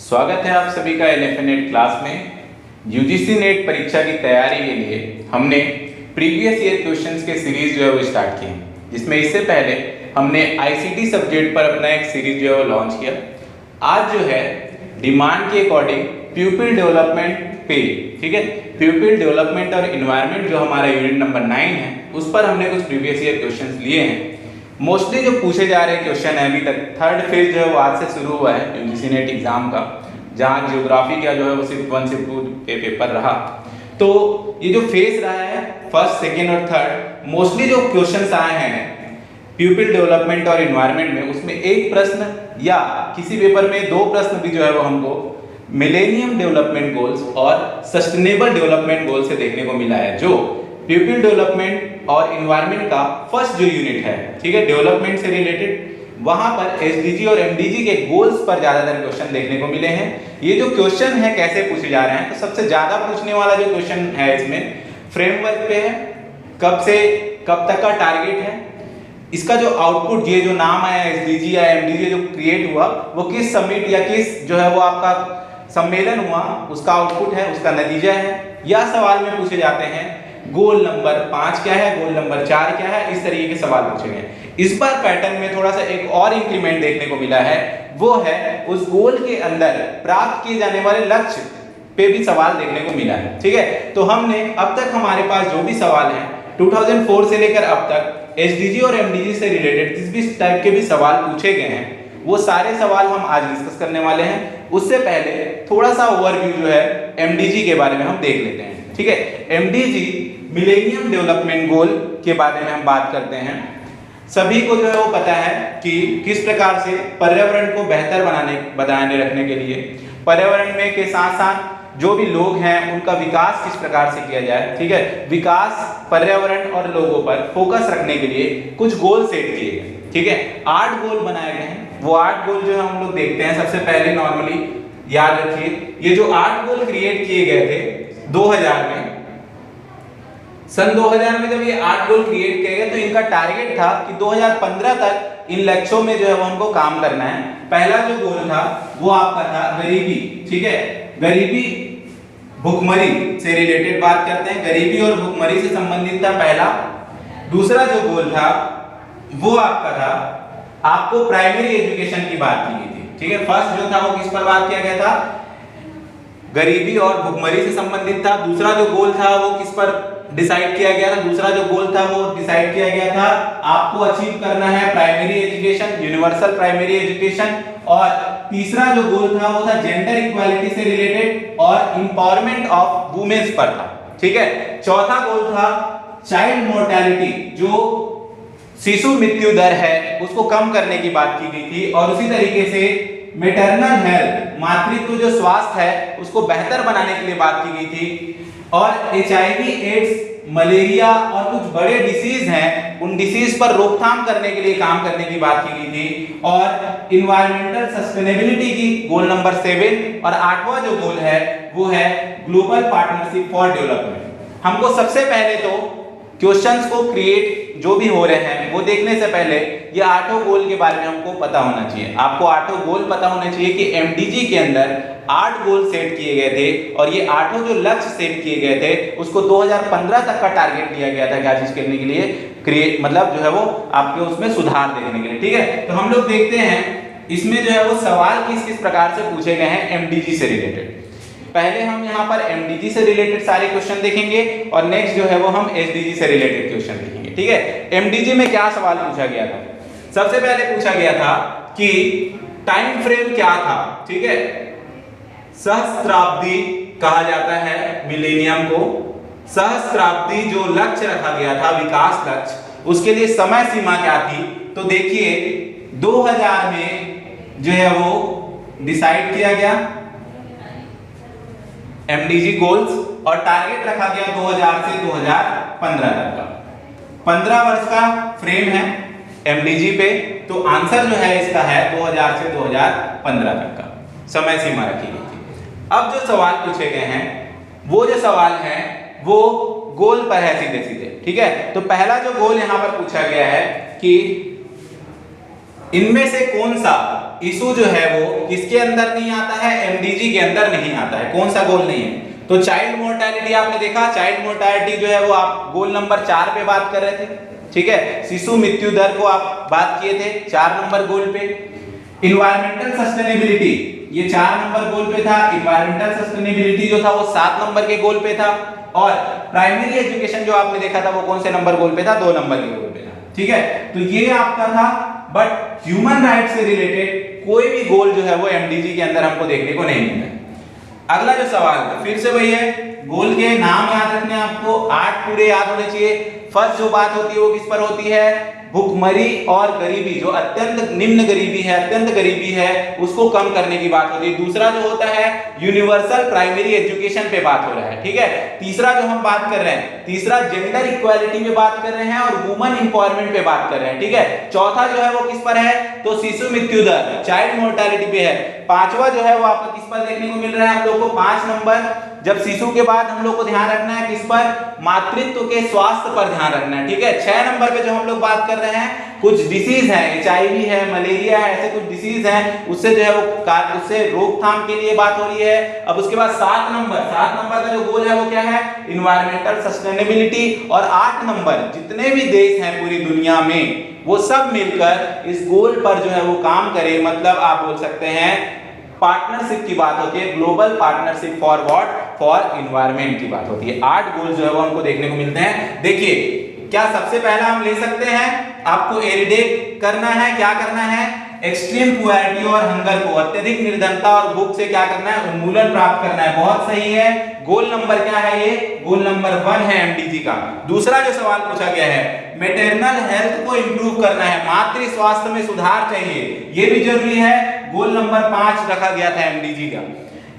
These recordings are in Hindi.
स्वागत है आप सभी का एलएफए नेट क्लास में। यूजीसी नेट परीक्षा की तैयारी के लिए हमने प्रीवियस ईयर क्वेश्चंस के सीरीज जो है वो स्टार्ट किए, जिसमें इससे पहले हमने आईसीटी सब्जेक्ट पर अपना एक सीरीज जो है वो लॉन्च किया। आज जो है डिमांड के अकॉर्डिंग प्यूपिल डेवलपमेंट पे, ठीक है, प्यूपिल डेवलपमेंट और एनवायरनमेंट जो हमारा यूनिट नंबर 9 है, उस पर हमने कुछ प्रीवियस ईयर क्वेश्चंस लिए हैं। मोस्टली जो पूछे जा रहे क्वेश्चन है, अभी तक थर्ड फेज जो है वो आज से शुरू हुआ है यूजीसी नेट एग्जाम का, जहाँ ज्योग्राफी का जो है वो सिर्फ 1 से 2 पे पेपर रहा। तो ये जो फेज रहा है फर्स्ट, सेकेंड और थर्ड, मोस्टली जो क्वेश्चंस आए हैं प्यूपिल डेवलपमेंट और एनवायरनमेंट में, उसमें एक प्रश्न या किसी पेपर में 2 प्रश्न भी जो है वो हमको मिलेनियम डेवलपमेंट गोल्स और सस्टेनेबल डेवलपमेंट गोल से देखने को मिला है, जो प्यूपिल डेवलपमेंट और एनवायरनमेंट का फर्स्ट जो यूनिट है, ठीक है, डेवलपमेंट से रिलेटेड, वहां पर एसडीजी और एमडीजी के गोल्स पर ज्यादातर क्वेश्चन देखने को मिले हैं। ये जो क्वेश्चन है कैसे पूछे जा रहे हैं, तो सबसे ज्यादा पूछने वाला जो क्वेश्चन है इसमें फ्रेमवर्क पे है, कब से कब तक का टारगेट है, इसका जो आउटपुट, ये जो नाम आया एसडीजी या एमडीजी जो क्रिएट हुआ, वो किस समिट या किस जो है वो आपका सम्मेलन हुआ, उसका आउटपुट है, उसका नतीजा है। या सवाल में पूछे जाते हैं गोल नंबर 5 क्या है, गोल नंबर 4 क्या है, इस तरीके के सवाल पूछे गए। इस बार पैटर्न में थोड़ा सा एक और इंक्रीमेंट देखने को मिला है, वो है उस गोल के अंदर प्राप्त किए जाने वाले लक्ष्य पे भी सवाल देखने को मिला है, ठीक है। तो हमने अब तक हमारे पास जो भी सवाल हैं 2004 से लेकर अब तक एसडीजी और एमडीजी से रिलेटेड जिस भी टाइप के भी सवाल पूछे गए हैं, वो सारे सवाल हम आज डिस्कस करने वाले हैं। उससे पहले थोड़ा सा ओवरव्यू जो है एमडीजी के बारे में हम देख लेते हैं, ठीक है। एमडीजी मिलेनियम डेवलपमेंट गोल के बारे में हम बात करते हैं। सभी को जो है वो पता है कि किस प्रकार से पर्यावरण को बेहतर बनाने रखने के लिए पर्यावरण में के साथ साथ जो भी लोग हैं उनका विकास किस प्रकार से किया जाए, ठीक है। विकास, पर्यावरण और लोगों पर फोकस रखने के लिए कुछ गोल सेट किए गए, ठीक है। 8 गोल बनाए गए हैं। वो 8 गोल जो है हम लोग देखते हैं। सबसे पहले नॉर्मली याद रखिए, ये जो 8 गोल क्रिएट किए गए थे 2000 में, सन 2000 में जब ये 8 गोल क्रिएट किए गए, तो इनका टारगेट था कि 2015 तक इन लक्ष्यों में जो है वो हमको काम करना है। पहला जो गोल था वो आपका था गरीबी, ठीक है, गरीबी भुखमरी से रिलेटेड बात करते हैं, गरीबी और भुखमरी से संबंधित था पहला। दूसरा जो गोल था वो आपका था, आपको प्राइमरी एजुकेशन की बात की गई थी, ठीक है। फर्स्ट जो था वो किस पर बात किया गया था, गरीबी और भुखमरी से संबंधित था। दूसरा जो गोल था वो किस पर डिसाइड किया गया था, दूसरा जो गोल था वो डिसाइड किया गया था, आपको अचीव करना है primary education, universal primary education. और तीसरा जो गोल था वो था जेंडर इक्वालिटी से रिलेटेड और एम्पावरमेंट ऑफ वुमेन्स पर था, ठीक है। चौथा गोल था चाइल्ड मोर्टेलिटी, जो शिशु मृत्यु दर है उसको कम करने की बात की गई थी। और उसी तरीके से मैटरनल हेल्थ, मातृत्व जो स्वास्थ्य है उसको बेहतर बनाने के लिए बात की गई थी। और एचआईवी, एड्स, मलेरिया और कुछ बड़े डिसीज हैं, उन डिसीज पर रोकथाम करने के लिए काम करने की बात की गई थी। और इन्वायरमेंटल सस्टेनेबिलिटी की गोल नंबर 7। और 8वां जो गोल है वो है ग्लोबल पार्टनरशिप फॉर डेवलपमेंट। हमको सबसे पहले तो क्वेश्चंस को क्रिएट जो भी हो रहे हैं वो देखने से पहले ये 8 गोल के बारे में हमको पता होना चाहिए। आपको 8 गोल पता होने चाहिए कि एमडीजी के अंदर 8 गोल सेट किए गए थे, और ये 8 जो लक्ष्य सेट किए गए थे उसको 2015 तक का टारगेट दिया गया था क्या चीज करने के लिए, क्रिएट मतलब जो है वो आपके उसमें सुधार देखने के लिए, ठीक है। तो हम लोग देखते हैं इसमें जो है वो सवाल किस किस प्रकार से पूछे गए हैं एमडीजी से रिलेटेड। पहले हम यहाँ पर एमडीजी से रिलेटेड सारे क्वेश्चन देखेंगे और नेक्स्ट जो है वो हम एसडीजी से रिलेटेड क्वेश्चन देखेंगे, ठीक है। एमडीजी में क्या सवाल पूछा गया था, सबसे पहले पूछा गया था कि टाइम फ्रेम क्या था, ठीक है। सहस्त्राब्दी कहा जाता है मिलेनियम को। सहस्त्राब्दी जो लक्ष्य रखा गया था, विकास लक्ष्य, उसके लिए समय सीमा क्या थी, तो देखिए 2000 में जो है वो डिसाइड किया गया एमडीजी गोल्स, और टारगेट रखा गया 2000 से 2015 तक का। 15 वर्ष का फ्रेम है एमडीजी पे, तो आंसर जो है इसका है 2000 से 2015 तक का समय सीमा रखी गई थी। अब जो सवाल पूछे गए हैं वो जो सवाल है वो गोल पर है सीधे सीधे, ठीक है। तो पहला जो गोल यहां पर पूछा गया है कि इनमें से कौन सा इशू जो है वो किसके अंदर नहीं आता है, एमडीजी के अंदर नहीं आता है। कौन सा गोल नहीं है? तो चाइल्ड मोर्टेलिटी आपने देखा, चाइल्ड मोर्टेलिटी जो है वो आप गोल नंबर 4 पे बात कर रहे थे, ठीक है। शिशु मृत्यु दर को आप बात किए थे 4 नंबर गोल पे। इन्वायरमेंटल सस्टेनेबिलिटी ये 4 नंबर गोल पे था, इन्वायरमेंटल सस्टेनेबिलिटी जो था वो 7 नंबर के गोल पे था, और प्राइमरी एजुकेशन जो आपने देखा था वो कौन से नंबर गोल पे था, 2 नंबर के गोल पे था, ठीक है। तो ये आपका था, बट ह्यूमन राइट से रिलेटेड कोई भी गोल जो है वो एमडीजी के अंदर हमको देखने को नहीं मिला। अगला जो सवाल है फिर से वही है, गोल के नाम याद रखने आपको, 8 पूरे याद होने चाहिए। फर्स्ट जो बात होती है वो किस पर होती है, भुखमरी और गरीबी, जो अत्यंत निम्न गरीबी है, अत्यंत गरीबी है, उसको कम करने की बात होती है। दूसरा जो होता है यूनिवर्सल प्राइमरी एजुकेशन पे बात हो रहा है, ठीक है। तीसरा जो हम बात कर रहे हैं, तीसरा जेंडर इक्वालिटी पे बात कर रहे हैं और वुमेन एम्पावरमेंट पे बात कर रहे हैं, ठीक है। चौथा जो है वो किस पर है, तो शिशु मृत्यु दर, चाइल्ड मोर्टेलिटी पे है। पांचवा जो है वो आपको किस पर देखने को मिल रहा है, आप लोग को 5 नंबर, जब शिशु के बाद हम लोग को ध्यान रखना है किस पर, मातृत्व के स्वास्थ्य पर ध्यान रखना है, ठीक है। 6 नंबर पे जो हम लोग बात कर रहे हैं, कुछ डिसीज है, एचआईवी है, मलेरिया है, ऐसे कुछ डिसीज हैं, उससे जो है वो उससे रोकथाम के लिए बात हो रही है। अब उसके बाद 7 नंबर का जो गोल है वो क्या है, इन्वायरमेंटल सस्टेनेबिलिटी। और 8 नंबर, जितने भी देश हैं पूरी दुनिया में वो सब मिलकर इस गोल पर जो है वो काम करें, मतलब आप बोल सकते हैं पार्टनरशिप की बात होती है, global partnership for what, for environment की बात होती है। 8 गोल जो है वो हमको देखने को मिलते हैं। देखिए क्या सबसे पहला हम ले सकते हैं, आपको एरिडेट करना है, क्या करना है, एक्सट्रीम पुअर्टी और हंगर को, अत्यधिक निर्धनता और भूख से क्या करना है, उन्मूलन प्राप्त करना है। बहुत सही है, गोल नंबर क्या है, ये गोल नंबर 1 है एमडीजी का। दूसरा जो सवाल पूछा गया है, मैटरनल हेल्थ को इंप्रूव करना है, मातृ स्वास्थ्य में सुधार चाहिए, ये भी जरूरी है, गोल नंबर 5 रखा गया था एमडीजी का।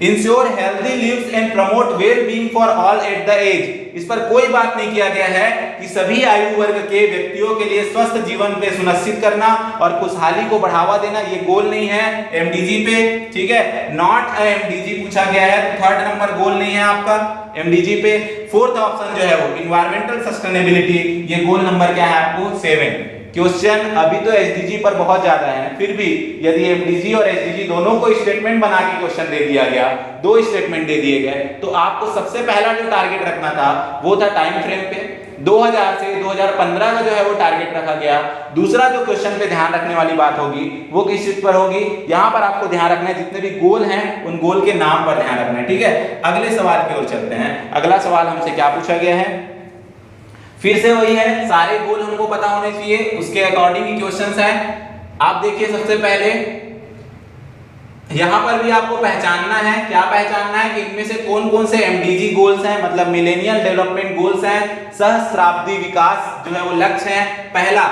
Ensure healthy lives and promote well being for all at the age, इस पर कोई बात नहीं किया गया है कि सभी आयु वर्ग के व्यक्तियों के लिए स्वस्थ जीवन पे सुनिश्चित करना और खुशहाली को बढ़ावा देना, ये गोल नहीं है एमडीजी पे, ठीक है। नॉट अ एमडीजी पूछा गया है, तो 3rd नंबर गोल नहीं है आपका एमडीजी पे। 4th ऑप्शन जो है वो इन्वायरमेंटल सस्टेनेबिलिटी, ये गोल नंबर क्या है आपको 7। क्वेश्चन अभी तो एसडीजी पर बहुत ज्यादा है, फिर भी यदि एमडीजी और एसडीजी दोनों को स्टेटमेंट बना के क्वेश्चन दे दिया गया, 2 स्टेटमेंट दे दिए गए, तो आपको सबसे पहला जो टारगेट रखना था वो था टाइम फ्रेम पे, 2000 से 2015 का जो है वो टारगेट रखा गया। दूसरा जो क्वेश्चन पे ध्यान रखने वाली बात होगी वो किस चीज पर होगी, यहाँ पर आपको ध्यान रखना है जितने भी गोल हैं उन गोल के नाम पर ध्यान रखना है, ठीक है। अगले सवाल की ओर चलते हैं। अगला सवाल हमसे क्या पूछा गया है, फिर से वही है, सारे गोल हमको पता होने चाहिए, उसके अकॉर्डिंग ही क्वेश्चंस हैं। आप देखिए सबसे पहले यहां पर भी आपको पहचानना है, क्या पहचानना है कि इनमें से कौन कौन से एमडीजी गोल्स हैं, मतलब मिलेनियल डेवलपमेंट गोल्स हैं, सहस्त्राब्दी विकास जो है वो लक्ष्य है। पहला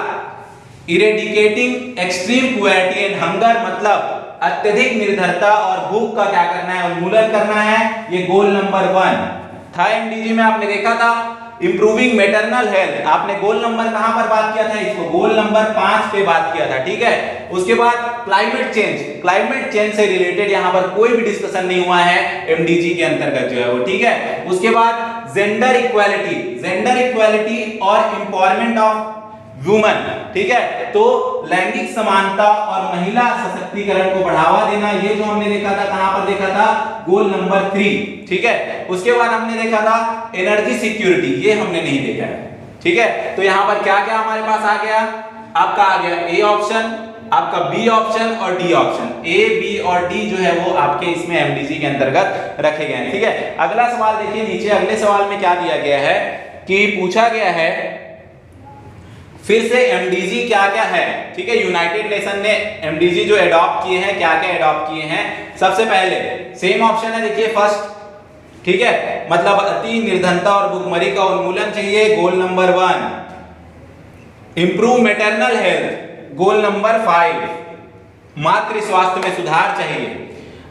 eradicating extreme poverty and hunger, मतलब अत्यधिक निर्धनता और भूख का क्या करना है, उन्मूलन करना है, ये गोल नंबर 1 था एमडीजी में। आपने देखा था इंप्रूविंग मैटरनल हेल्थ, आपने गोल नंबर कहां पर बात किया था, इसको गोल नंबर 5 पे बात किया था, ठीक है। उसके बाद क्लाइमेट चेंज से रिलेटेड यहां पर कोई भी डिस्कशन नहीं हुआ है एमडीजी के अंतर्गत जो है वो, ठीक है। उसके बाद जेंडर इक्वालिटी और एम्पावरमेंट ऑफ वुमेन, ठीक है। तो लैंगिक समानता और महिला सशक्तिकरण को बढ़ावा देना, ये जो हमने देखा था, कहां पर देखा था, गोल नंबर 3, ठीक है। उसके बाद हमने देखा था एनर्जी सिक्योरिटी, ये हमने नहीं देखा है, ठीक है। तो यहां पर क्या क्या हमारे पास आ गया, आपका आ गया ए ऑप्शन, आपका बी ऑप्शन और डी ऑप्शन, ए बी और डी जो है वो आपके इसमें एमडीजी के अंतर्गत रखे गए हैं, ठीक है। अगला सवाल देखिए नीचे, अगले सवाल में क्या दिया गया है कि पूछा गया है फिर से एमडीजी क्या क्या है, ठीक है। यूनाइटेड नेशन ने एमडीजी जो एडॉप्ट किए हैं, क्या क्या एडॉप्ट किए हैं, सबसे पहले सेम ऑप्शन है, देखिए फर्स्ट, ठीक है, मतलब अति निर्धनता और भुखमरी का उन्मूलन चाहिए, गोल number 1। Improve maternal health, goal number 5। मातृ स्वास्थ्य में सुधार चाहिए।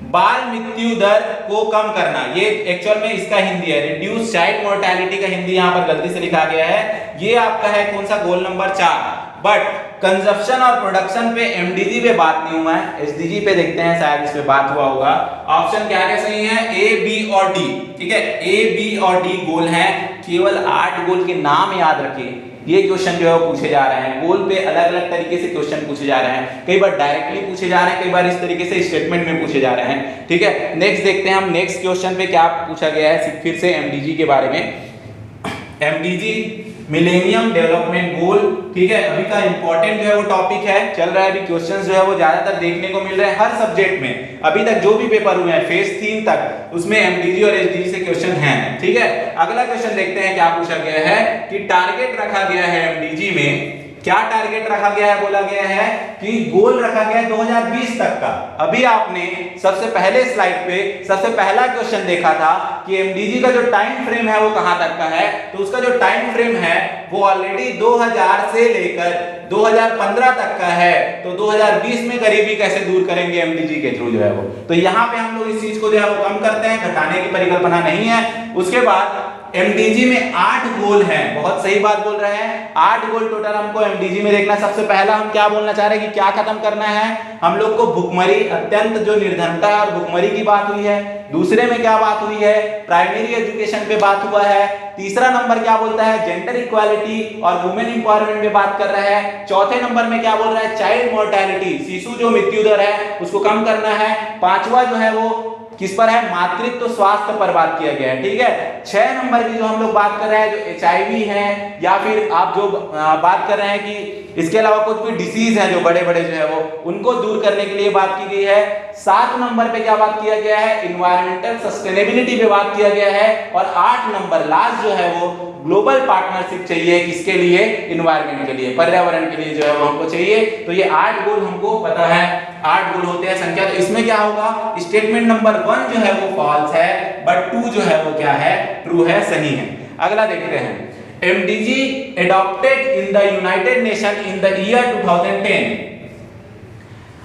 बाल मृत्यु दर को कम करना, ये एक्चुअल में इसका हिंदी है, रिड्यूस चाइल्ड मोर्टेलिटी का हिंदी यहाँ पर गलती से लिखा गया है, ये आपका है कौन सा, गोल नंबर 4। बट कंजप्शन और प्रोडक्शन पे एमडीजी पे बात नहीं हुआ है, एसडीजी पे देखते हैं शायद इस पे बात हुआ होगा। ऑप्शन क्या क्या सही है, ए बी और डी, ठीक है। ए बी और डी गोल हैं, केवल 8 गोल के नाम याद रखिए, ये क्वेश्चन जो है वो पूछे जा रहे हैं। गोल पे अलग अलग तरीके से क्वेश्चन पूछे जा रहे हैं, कई बार डायरेक्टली पूछे जा रहे हैं, कई बार इस तरीके से स्टेटमेंट में पूछे जा रहे हैं। ठीक है, नेक्स्ट देखते हैं हम नेक्स्ट क्वेश्चन पे क्या पूछा गया है फिर से एमडीजी के बारे में। एमडीजी मिलेनियम डेवलपमेंट गोल, ठीक है, अभी का इंपॉर्टेंट जो है वो टॉपिक है, चल रहा है अभी। क्वेश्चंस जो है वो ज्यादातर देखने को मिल रहे हैं हर सब्जेक्ट में, अभी तक जो भी पेपर हुए हैं फेज 3 तक उसमें एमडीजी और एसडीजी से क्वेश्चन हैं। ठीक है, अगला क्वेश्चन देखते हैं क्या पूछा गया है कि टारगेट रखा गया है एमडीजी में, क्या टारगेट रखा गया है, बोला गया है कि गोल रखा गया है 2020 तक का। अभी आपने सबसे पहले स्लाइड पे सबसे पहला क्वेश्चन देखा था कि एमडीजी का जो टाइम फ्रेम है वो कहां तक का है, तो उसका जो टाइम फ्रेम है वो ऑलरेडी 2000 से लेकर 2015 तक का है। तो 2020 में गरीबी कैसे दूर करेंगे एमडीजी के थ्रू जो है वो, तो यहाँ पे हम लोग इस चीज को जो है वो कम करते हैं, घटाने की परिकल्पना नहीं है। उसके बाद एमडीजी में 8 गोल हैं, बहुत सही बात बोल रहे हैं, 8 गोल टोटल हमको एमडीजी में देखना। सबसे पहला हम क्या बोलना चाह रहे हैं कि क्या खत्म करना है, हम लोग को भुखमरी, अत्यंत जो निर्धनता है और भुखमरी की बात हुई है। दूसरे में क्या बात हुई है, प्राइमरी एजुकेशन पे बात हुआ है। तीसरा नंबर क्या बोलता है, जेंडर इक्वालिटी और वुमेन एम्पावरमेंट पे बात कर रहा है। चौथे नंबर में क्या बोल रहा है, चाइल्ड मोर्टेलिटी, शिशु जो मृत्यु दर है उसको कम करना है। पांचवा जो है वो किस पर है, मातृत्व स्वास्थ्य पर बात किया गया है। ठीक है, 6 नंबर की जो हम लोग बात कर रहे हैं जो एचआईवी है, या फिर आप जो बात कर रहे हैं कि इसके अलावा कुछ भी डिसीज है जो बड़े बड़े जो है वो उनको दूर करने के लिए बात की गई है। 7 नंबर पे क्या बात किया गया है, इन्वायरमेंटल सस्टेनेबिलिटी पे बात किया गया है। और 8 नंबर लास्ट जो है वो ग्लोबल पार्टनरशिप चाहिए, किसके लिए, इन्वायरमेंट के लिए, पर्यावरण के लिए जो है वो हमको चाहिए। तो ये 8 गोल हमको पता है, 8 गोल होते हैं संख्या। तो इसमें क्या होगा, स्टेटमेंट नंबर 1 जो है वो फॉल्स है, बट 2 जो है वो क्या है, ट्रू है, सही है। अगला देखते हैं, MDG adopted in the United Nation in the year 2010।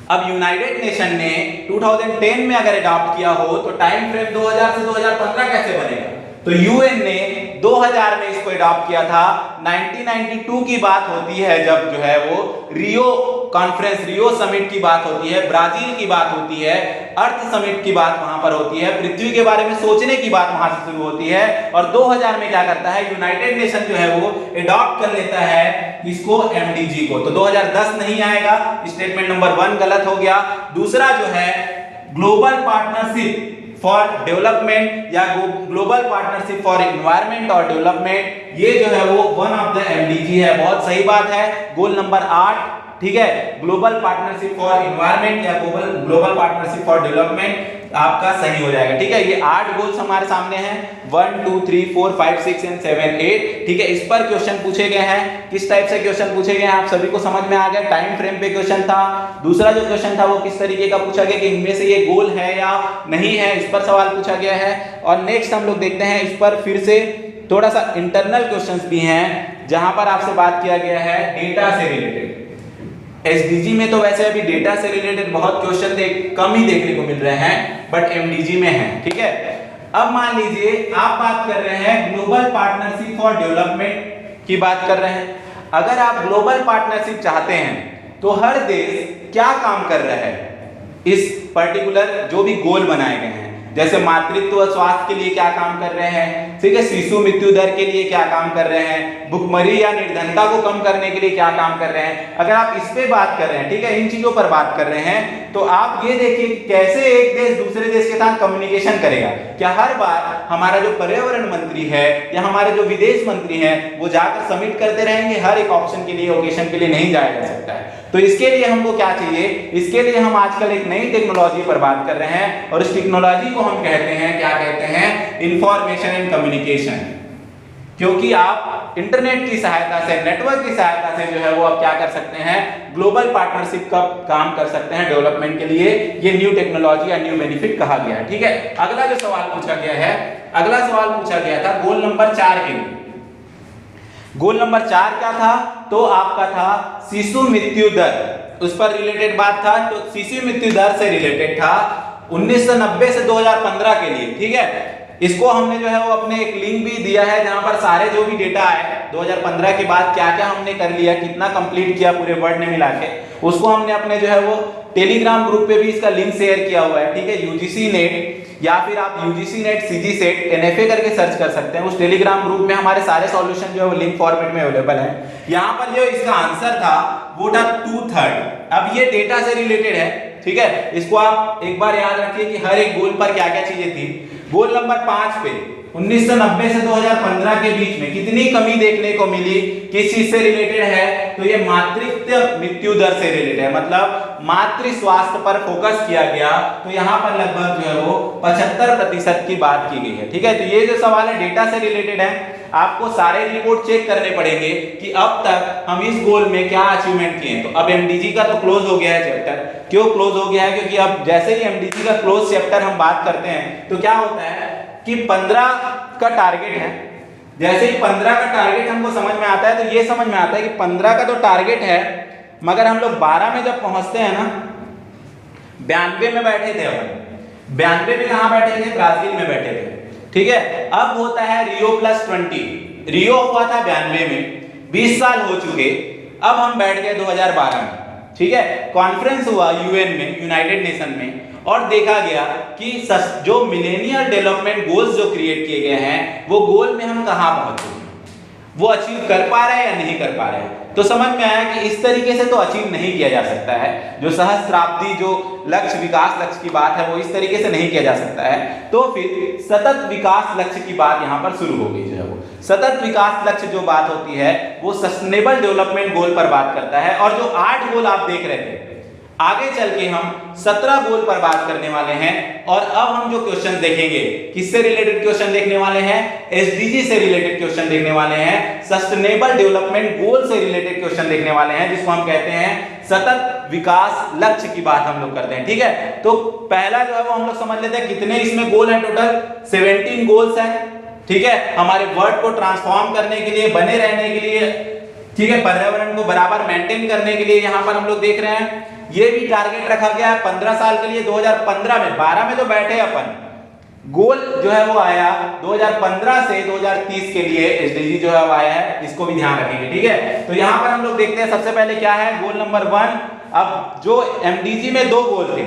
अब यूनाइटेड नेशन ने 2010 में अगर अडॉप्ट किया हो तो टाइम फ्रेम 2000 से 2015 कैसे बनेगा, तो यूएन ने 2000 में इसको अडॉप्ट किया था। 1992 की बात होती है जब जो है वो रियो कॉन्फ्रेंस, रियो समिट की बात होती है, ब्राजील की बात होती है, अर्थ समिट की बात वहां पर होती है, पृथ्वी के बारे में सोचने की बात वहां से शुरू होती है। और 2000 में क्या करता है यूनाइटेड नेशन जो है वो अडॉप्ट कर लेता है इसको, एमडीजी को। तो 2010 नहीं आएगा, स्टेटमेंट नंबर 1 गलत हो गया। दूसरा जो है ग्लोबल पार्टनरशिप फॉर डेवलपमेंट या ग्लोबल पार्टनरशिप फॉर एनवायरनमेंट और डेवलपमेंट, ये जो है वो वन ऑफ द एमडीजी है, बहुत सही बात है। गोल नंबर 8, ठीक है, ग्लोबल पार्टनरशिप फॉर एनवायरनमेंट या ग्लोबल पार्टनरशिप फॉर डेवलपमेंट आपका सही हो जाएगा। ठीक है, ये 8 गोल्स हमारे सामने हैं, 1 2 3 4 5 6 एंड 7 8। ठीक है, इस पर क्वेश्चन पूछे गए हैं। किस टाइप से क्वेश्चन पूछे गए हैं आप सभी को समझ में आ गया। टाइम फ्रेम पे क्वेश्चन था। दूसरा जो क्वेश्चन था वो किस तरीके का पूछा गया कि इनमें से ये गोल है या नहीं है, इस पर सवाल पूछा गया है। और नेक्स्ट हम लोग देखते हैं, इस पर फिर से थोड़ा सा इंटरनल क्वेश्चंस भी हैं जहां पर आपसे बात किया गया है डेटा से रिलेटेड। एसडीजी में तो वैसे अभी डेटा से रिलेटेड बहुत क्वेश्चन कम ही देखने को मिल रहे हैं, बट एमडीजी में है। ठीक है, अब मान लीजिए आप बात कर रहे हैं ग्लोबल पार्टनरशिप फॉर डेवलपमेंट की बात कर रहे हैं। अगर आप ग्लोबल पार्टनरशिप चाहते हैं तो हर देश क्या काम कर रहा है इस पर्टिकुलर जो भी गोल बनाए गए हैं, जैसे मातृत्व स्वास्थ्य के लिए क्या काम कर रहे हैं, ठीक है, शिशु मृत्यु दर के लिए क्या काम कर रहे हैं, भुखमरी या निर्धनता को कम करने के लिए क्या काम कर रहे हैं। अगर आप इस पे बात कर रहे हैं, ठीक है, इन चीजों पर बात कर रहे हैं, तो आप ये देखिए कैसे एक देश दूसरे देश के साथ कम्युनिकेशन करेगा। क्या हर बार हमारा जो पर्यावरण मंत्री है या हमारे जो विदेश मंत्री हैं वो जाकर सबमिट करते रहेंगे, हर एक ऑप्शन के लिए, ओकेशन के लिए नहीं जाया जा सकता है। तो इसके लिए हमको क्या चाहिए, इसके लिए हम आजकल एक नई टेक्नोलॉजी पर बात कर रहे हैं और इस टेक्नोलॉजी को हम कहते हैं, क्या कहते हैं, इंफॉर्मेशन एंड कम्युनिकेशन। क्योंकि आप इंटरनेट की सहायता से, नेटवर्क की सहायता से जो है वो आप क्या कर सकते हैं, ग्लोबल पार्टनरशिप का काम कर सकते हैं डेवलपमेंट के लिए। ये न्यू टेक्नोलॉजी या न्यू बेनिफिट कहा गया है। ठीक है, अगला जो सवाल पूछा गया है, अगला सवाल पूछा गया था गोल नंबर 4 के लिए। गोल नंबर 4 क्या था, तो आपका था शिशु मृत्यु दर, उस पर रिलेटेड बात था। तो शिशु मृत्यु दर से रिलेटेड था 1990 से 2015 के लिए। ठीक है, इसको हमने जो है वो अपने एक लिंक भी दिया है जहां पर सारे जो भी डेटा आए 2015 के बाद क्या क्या हमने कर लिया, कितना कंप्लीट किया पूरे वर्ल्ड में मिला के, उसको हमने अपने जो है वो टेलीग्राम ग्रुप पे भी इसका लिंक शेयर किया हुआ है। ठीक है, यूजीसी नेट या फिर आप UGC net CG set NFA करके सर्च कर सकते हैं। उस टेलीग्राम ग्रुप में हमारे सारे सॉल्यूशन जो है वो लिंक फॉर्मेट में अवेलेबल है। यहाँ पर जो इसका आंसर था वो था 2/3। अब ये डेटा से रिलेटेड है, ठीक है, इसको आप एक बार याद रखिए कि हर एक गोल पर क्या क्या चीजें थी। गोल नंबर 5 पे 1990 से 2015 के बीच में कितनी कमी देखने को मिली, किस चीज से रिलेटेड है, तो ये मातृत्व मृत्यु दर से रिलेटेड है, मतलब मातृ स्वास्थ्य पर फोकस किया गया। तो यहाँ पर लगभग जो है वो 75% की बात की गई है। ठीक है, तो ये जो सवाल है डेटा से रिलेटेड है, आपको सारे रिपोर्ट चेक करने पड़ेंगे कि अब तक हम इस गोल में क्या अचीवमेंट किए। तो अब एमडीजी का तो क्लोज हो गया है चैप्टर। क्यों क्लोज हो गया है? क्योंकि अब जैसे ही एमडीजी का क्लोज चैप्टर हम बात करते हैं तो क्या होता है कि 15 का टारगेट है। जैसे ही 15 का टारगेट हमको समझ में आता है तो ये समझ में आता है कि 15 का तो टारगेट है, मगर हम लोग 12 में जब पहुंचते हैं ना, 92 में बैठे थे अपन। 92 में कहां बैठे थे? ब्राजील में बैठे थे। ठीक है, अब होता है रियो +20। रियो हुआ था 92 में, 20 साल हो चुके, अब हम बैठ गए 2012 में। ठीक है, कॉन्फ्रेंस हुआ यूएन में, यूनाइटेड नेशन में, और देखा गया कि जो मिलेनियल डेवलपमेंट गोल्स जो क्रिएट किए गए हैं वो गोल में हम कहां पहुंचे, वो अचीव कर पा रहे हैं या नहीं कर पा रहे हैं। तो समझ में आया कि इस तरीके से तो अचीव नहीं किया जा सकता है। जो सहस्त्राब्दी जो लक्ष्य, विकास लक्ष्य की बात है, वो इस तरीके से नहीं किया जा सकता है। तो फिर सतत विकास लक्ष्य की बात यहाँ पर शुरू हो गई। जो है वो सतत विकास लक्ष्य जो बात होती है वो सस्टेनेबल डेवलपमेंट गोल पर बात करता है। और जो 8 गोल आप देख रहे थे, आगे चल के हम 17 गोल पर बात करने वाले हैं। और अब हम जो क्वेश्चन देखेंगे, किससे रिलेटेड क्वेश्चन देखने वाले हैं? एसडीजी से रिलेटेड क्वेश्चन देखने वाले हैं, सस्टेनेबल डेवलपमेंट गोल से रिलेटेड क्वेश्चन देखने वाले हैं, जिसको हम कहते हैं सतत विकास लक्ष्य की बात हम लोग करते हैं। ठीक है, तो पहला जो है वो हम लोग समझ लेते हैं कितने इसमें गोल हैं। टोटल 17 गोल्स हैं। ठीक है, हमारे वर्ल्ड को ट्रांसफॉर्म करने के लिए, बने रहने के लिए, ठीक है, पर्यावरण को बराबर मेंटेन करने के लिए यहाँ पर हम लोग देख रहे हैं। ये भी टारगेट रखा गया है 15 साल के लिए। 2015 में, 12 में जो बैठे अपन, गोल जो है वो आया 2015 से 2030 के लिए एसडीजी जो है वो आया है। इसको भी ध्यान रखेंगे। ठीक है, तो यहाँ पर हम लोग देखते हैं सबसे पहले क्या है गोल नंबर 1। अब जो एमडीजी में 2 गोल थे,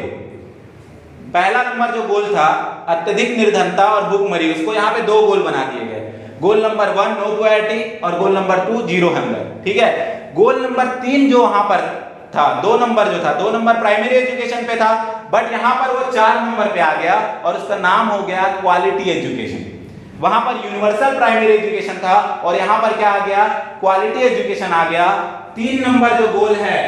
पहला नंबर जो गोल था अत्यधिक निर्धनता और भूखमरी, उसको यहाँ पे 2 गोल बना दिए गए। गोल नंबर 1 नो पुअर्टी और गोल नंबर 2 जीरो हंगर। ठीक है, गोल नंबर 3 जो वहां पर था, 2 नंबर जो था, 2 नंबर प्राइमरी एजुकेशन पे था, बट यहां पर वो 4 नंबर पे आ गया और उसका नाम हो गया क्वालिटी एजुकेशन। वहां पर यूनिवर्सल प्राइमरी एजुकेशन था और यहां पर क्या आ गया? क्वालिटी एजुकेशन आ गया। 3 नंबर जो गोल है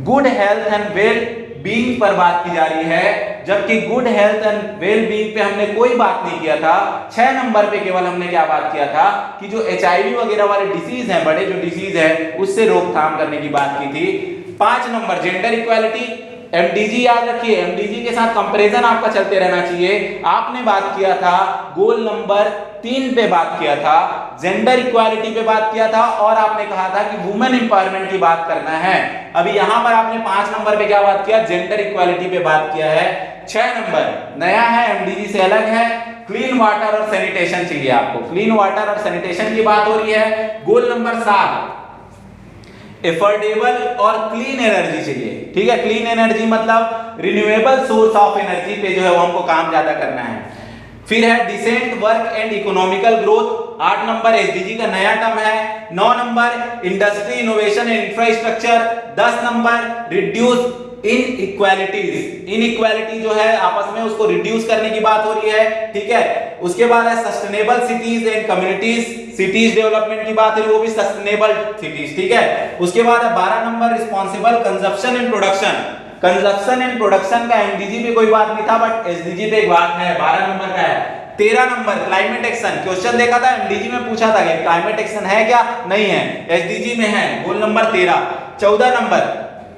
good health and well being पर बात की जा रही है, जबकि good health and well being पे हमने कोई बात नहीं किया था। 6 नंबर पे केवल हमने क्या बात किया था कि जो एचआईवी वगैरह वाले डिसीज हैं, बड़े जो डिसीज है, उससे रोकथाम करने की बात की थी। 5 नंबर जेंडर इक्वालिटी। एमडीजी याद रखिए, एमडीजी के साथ कंपैरिजन आपका चलते रहना चाहिए। आपने बात किया था गोल नंबर 3 पे बात किया था, जेंडर इक्वालिटी पे बात किया था, और आपने कहा था कि वुमेन एम्पावरमेंट की बात करना है। अभी यहां पर आपने 5 नंबर पे क्या बात किया? जेंडर इक्वालिटी पे बात किया है। 6 नंबर नया है, एमडीजी से अलग है, क्लीन वाटर और सैनिटेशन चाहिए आपको। क्लीन वाटर और सैनिटेशन की बात हो रही है। गोल नंबर 7 एफोर्डेबल और क्लीन एनर्जी चाहिए। ठीक है, क्लीन एनर्जी मतलब रिन्यूएबल सोर्स ऑफ एनर्जी पे जो है वो हमको काम ज्यादा करना है। फिर है decent work and economical growth. 8 number SDG का नया टर्म है। 9 number industry innovation and infrastructure. 10 number reduce inequalities. Inequality जो है आपस में, उसको रिड्यूस करने की बात हो रही है। ठीक है, उसके बाद है sustainable cities and communities. Cities development की बात है, वो भी सस्टेनेबल सिटीज। ठीक है, उसके बाद है 12 number responsible consumption and production. Consumption and production का एमडीजी पे कोई बात नहीं था, बट एसडीजी पे एक बात है, 12 नंबर का है। 13 नंबर क्लाइमेट एक्शन। क्वेश्चन देखा था एमडीजी में, पूछा था कि क्लाइमेट एक्शन है क्या? नहीं है, एसडीजी में है, goal number 13। 14 number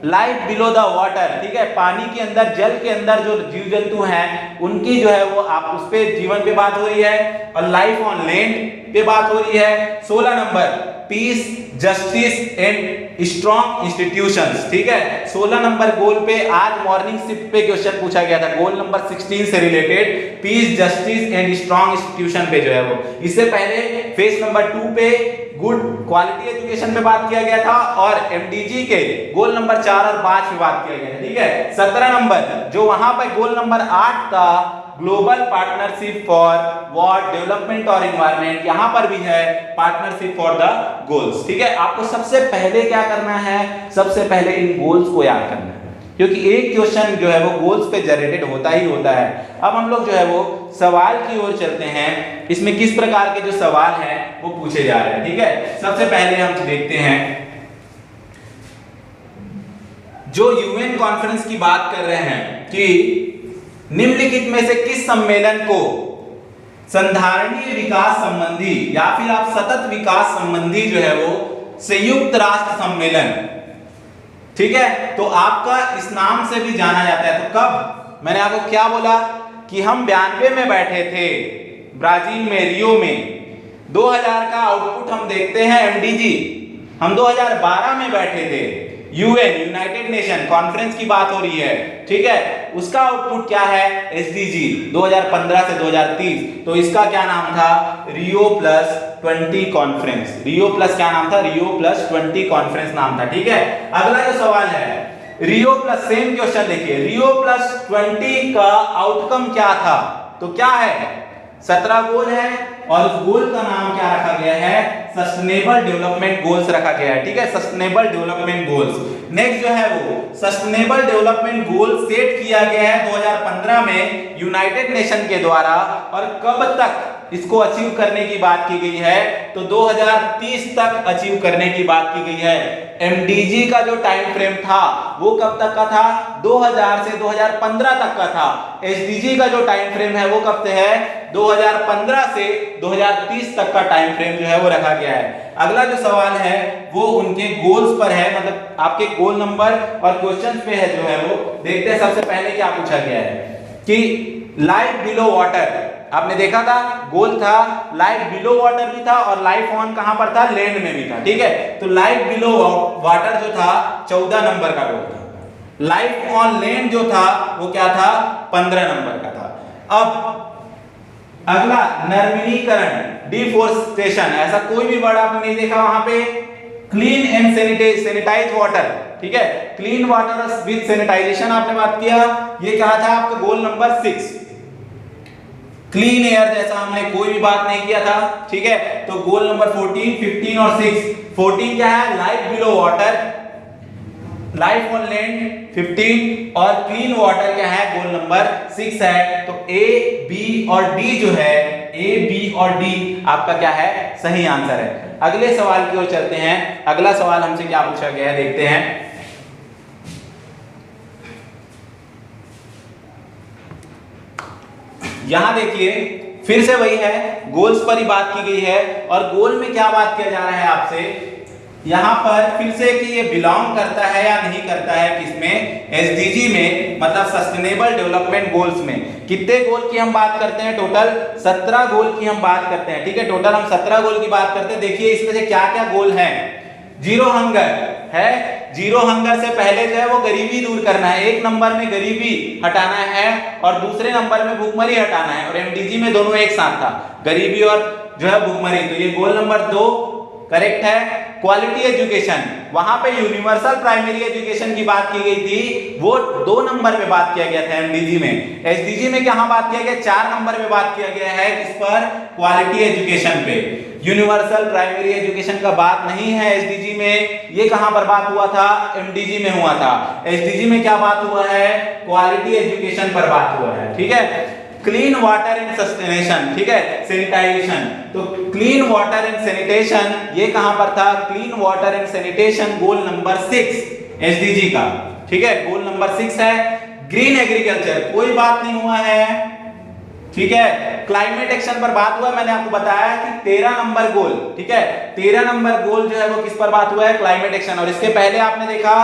life below the water. ठीक है, पानी के अंदर, जल के अंदर जो जीव जंतु हैं उनकी जो है वो आप उस पे जीवन पे बात हो रही है। और लाइफ ऑन लैंड पे बात हो रही है। 16 number peace, justice and strong institutions. ठीक है, 16 नंबर गोल पे आज मॉर्निंग शिफ्ट पे क्वेश्चन पूछा गया था, गोल नंबर 16 से related, peace, justice and strong institution पे जो है वो। इससे पहले फेज नंबर 2 पे गुड क्वालिटी एजुकेशन पे बात किया गया था और एमडीजी के गोल नंबर 4 और 5 पे बात किया गया था। ठीक है, 17 नंबर जो वहां पर गोल नंबर 8 था, global partnership for war development और एनवायरनमेंट, यहां पर भी है पार्टनरशिप फॉर द गोल्स। ठीक है, आपको सबसे पहले क्या करना है, सबसे पहले इन गोल्स को याद करना है, क्योंकि एक क्वेश्चन जो है वो गोल्स पे जनरेटेड होता ही होता है। अब हम लोग जो है वो सवाल की ओर चलते हैं, इसमें किस प्रकार के जो सवाल हैं वो पूछे जा रहे हैं। ठीक है, सबसे पहले हम देखते हैं, जो यूएन कॉन्फ्रेंस की बात कर रहे हैं कि निम्नलिखित में से किस सम्मेलन को संधारणीय विकास संबंधी या फिर आप सतत विकास संबंधी जो है वो संयुक्त राष्ट्र सम्मेलन, ठीक है, तो आपका इस नाम से भी जाना जाता है। तो कब, मैंने आपको क्या बोला कि हम 92 में बैठे थे ब्राजील में, रियो में। 2000 का आउटपुट हम देखते हैं एमडीजी, हम 2012 में बैठे थे यूएन, यूनाइटेड नेशन कॉन्फ्रेंस की बात हो रही है। ठीक है, उसका आउटपुट क्या है, एसडीजी 2015 से 2030। तो इसका क्या नाम था, रियो प्लस 20 कॉन्फ्रेंस। रियो प्लस क्या नाम था, रियो प्लस 20 कॉन्फ्रेंस नाम था। ठीक है, अगला जो सवाल है रियो प्लस, सेम क्वेश्चन देखिए, रियो प्लस 20 का आउटकम क्या था, तो क्या है, 17 गोल है और उस गोल का नाम क्या रखा गया है, सस्टेनेबल डेवलपमेंट गोल्स रखा गया है। ठीक है, सस्टेनेबल डेवलपमेंट गोल्स। नेक्स्ट जो है वो सस्टेनेबल डेवलपमेंट गोल सेट किया गया है 2015 में यूनाइटेड नेशन के द्वारा, और कब तक इसको अचीव करने की बात की गई है, तो 2030 तक अचीव करने की बात की गई है। एमडीजी का जो टाइम फ्रेम था वो कब तक का था, 2000 से 2015 तक का था। एसडीजी का जो टाइम फ्रेम है वो कब से है, 2015 से 2030 तक का टाइम फ्रेम जो है वो रखा गया है। अगला जो सवाल है वो उनके गोल्स पर है, मतलब आपके गोल नंबर और क्वेश्चन पे है जो है वो। देखते हैं सबसे पहले क्या पूछा गया है कि लाइफ बिलो वाटर, आपने देखा था गोल था लाइफ बिलो वाटर भी था और लाइफ ऑन कहां पर था, लैंड में भी था। ठीक है, तो लाइफ बिलो वाटर जो था 14 नंबर का गोल था, लाइफ ऑन लैंड जो था वो क्या था, 15 नंबर का था। अब अगला नवीनीकरण, डिफोरेस्टेशन, ऐसा कोई भी वर्ड आपने नहीं देखा वहां पे। क्लीन एंड सैनिटाइज वाटर, ठीक है, क्लीन वाटर विद सैनिटाइजेशन आपने बात किया, ये क्या था आपका गोल नंबर 6। क्लीन एयर जैसा हमने कोई भी बात नहीं किया था। ठीक है, तो गोल नंबर 14, 15 और 6। 14 क्या है, life below water, life on land 15 और क्लीन वाटर क्या है, गोल नंबर 6 है। तो ए, बी और डी जो है, ए, बी और डी आपका क्या है, सही आंसर है। अगले सवाल की ओर चलते हैं। अगला सवाल हमसे क्या पूछा गया है, देखते हैं। यहां देखिए फिर से वही है, गोल्स पर ही बात की गई है और गोल में क्या बात किया जा रहा है आपसे, यहां पर फिर से कि ये बिलोंग करता है या नहीं करता है किसमें, एसडीजी में, मतलब सस्टेनेबल डेवलपमेंट गोल्स में। कितने गोल की हम बात करते हैं, टोटल 17 गोल की हम बात करते हैं। ठीक है, टोटल हम 17 गोल की बात करते हैं। देखिए इसमें से क्या क्या गोल हैं, जीरो हंगर है, जीरो हंगर से पहले जो है वो गरीबी दूर करना है, एक नंबर में गरीबी हटाना है और दूसरे नंबर में भूखमरी हटाना है, और एमडीजी में दोनों एक साथ था, गरीबी और जो है भूखमरी। तो ये गोल नंबर 2 करेक्ट है। क्वालिटी एजुकेशन, वहां पे यूनिवर्सल प्राइमरी एजुकेशन की बात की गई थी, वो 2 नंबर पे बात किया गया था एमडीजी में। एसडीजी में कहां बात किया गया, 4 नंबर पे बात किया गया है, किस पर, क्वालिटी एजुकेशन पे। यूनिवर्सल प्राइमरी एजुकेशन का बात नहीं है एसडीजी में, ये कहां पर बात हुआ था, एमडीजी में हुआ था। एसडीजी में क्या बात हुआ है, क्वालिटी एजुकेशन पर बात हुआ है। ठीक है, क्लीन वाटर एंड सस्टेनेशन, ठीक है, सैनिटाइजेशन। तो क्लीन वाटर एंड सैनिटेशन ये कहां पर था, clean water and sanitation goal number 6 SDG का। ठीक है, गोल नंबर 6 है। ग्रीन एग्रीकल्चर कोई बात नहीं हुआ है। ठीक है, क्लाइमेट एक्शन पर बात हुआ, मैंने आपको बताया कि 13 नंबर गोल, ठीक है, 13 नंबर गोल जो है वो किस पर बात हुआ है, क्लाइमेट एक्शन। और इसके पहले आपने देखा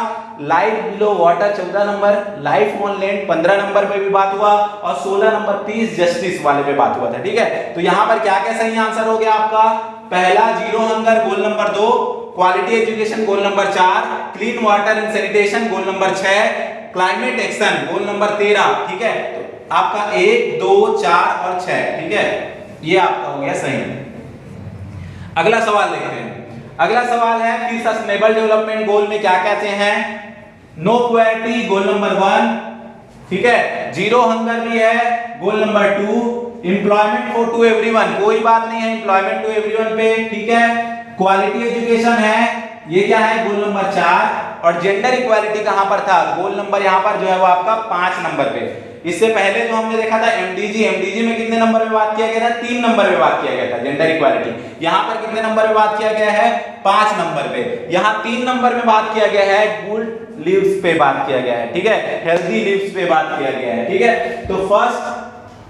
life below water 14 number, life on land 15 number पे भी बात हुआ और 16 नंबर पीस जस्टिस वाले पे बात हुआ था। ठीक है, तो यहां पर क्या क्या सही आंसर हो गया आपका, पहला zero hunger goal number 2, quality education goal number 4, clean water and sanitation goal number 6, climate action goal number 13। ठीक है, तो आपका 1 2 4 और 6। ठीक है, ये आपका हो गया सही। अगला सवाल देखते हैं। अगला सवाल है कि सस्टेनेबल डेवलपमेंट गोल में क्या कहते हैं? नो पुअर्टी गोल नंबर 1, ठीक है, जीरो हंगर भी है goal number 2, employment for to everyone, कोई बात नहीं है एम्प्लॉयमेंट टू एवरीवन पे। ठीक है, क्वालिटी एजुकेशन है, ये क्या है गोल नंबर 4, और जेंडर इक्वालिटी कहां पर था? गोल नंबर यहां पर जो है वो आपका 5 नंबर पे। इससे पहले जो हमने देखा था एमडीजी में कितने नंबर में बात किया गया था? 3 नंबर में बात किया गया था जेंडर इक्वालिटी। यहां पर कितने नंबर में बात किया गया है? 5 नंबर पे। यहां 3 नंबर में बात किया गया है गुड लिव्स पे बात किया गया है। ठीक है, हेल्दी लिव्स पे बात किया गया है। ठीक है, तो first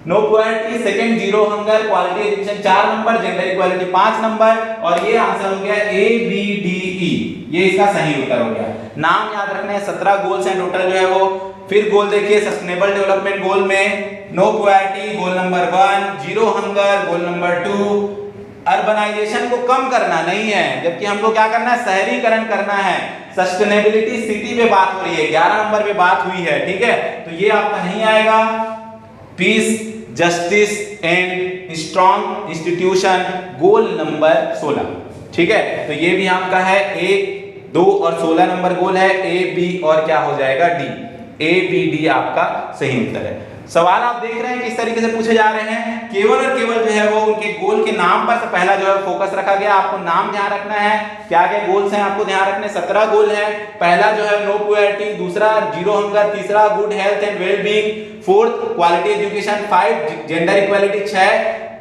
no poverty, second zero hunger, quality education 4 number, gender equality 5 number, और ये आंसर हो गया ए बी डी ई, ये इसका सही उत्तर हो गया। नाम याद रखने हैं, 17 गोल्स हैं टोटल जो है वो। फिर गोल देखिए सस्टेनेबल डेवलपमेंट गोल में no poverty goal number 1, zero hunger goal number 2, urbanisation को कम करना नहीं है, जबकि हमको क्या करना है? शहरीकरण करना है। सस्टेनेबिलिटी सिटी पे बात हो रही है, 11 नंबर पे बात हुई है। ठीक है, तो ये आपका नहीं आएगा। Peace, justice and strong institution goal number 16। ठीक है, तो ये भी आपका है 1 2 और 16 नंबर गोल है, ए बी और क्या हो जाएगा? डी। ए बी डी आपका सही उत्तर है। सवाल आप देख रहे हैं किस तरीके से पूछे जा रहे हैं। केवल और केवल जो है वो उनके गोल के नाम पर पहला जो है फोकस रखा गया। आपको नाम ध्यान रखना है, क्या क्या गोल्स हैं आपको ध्यान रखने। 17 गोल है। पहला जो है नो पुअर्टी, दूसरा जीरो हंगर, तीसरा good health and well being, fourth quality education, 5 gender equality, 6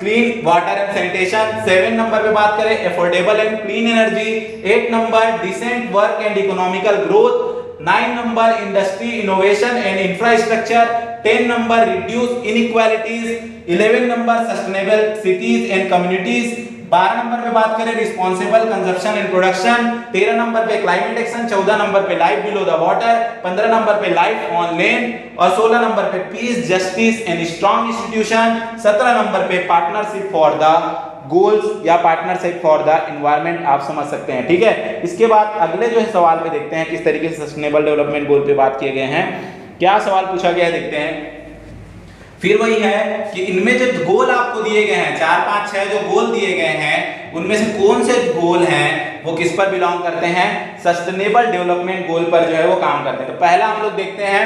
clean water and sanitation, 7 number पे बात करें affordable and clean energy, 8 number decent work and economical growth, 9 number industry innovation and infrastructure, 10 number reduce inequalities, 11 number sustainable cities and communities, 12 number पे बात करें responsible consumption and production, 13 number पे क्लाइमेट एक्शन, 14 नंबर पे life below the water, 15 number पे लाइफ ऑन लैंड, और 16 नंबर पे peace, justice and strong institution, 17 number पे पार्टनरशिप फॉर द गोल्स या पार्टनरशिप फॉर द एनवायरनमेंट, आप समझ सकते हैं। ठीक है, इसके बाद अगले जो है सवाल पे देखते हैं किस तरीके से सस्टेनेबल डेवलपमेंट गोल पे बात किए गए हैं। क्या सवाल पूछा गया है देखते हैं। फिर वही है कि इनमें जो गोल आपको दिए गए हैं 4 5 6 जो गोल दिए गए हैं उनमें से कौन से गोल हैं वो किस पर बिलोंग करते हैं? सस्टेनेबल डेवलपमेंट गोल पर जो है वो काम करते हैं। तो पहला हम लोग देखते हैं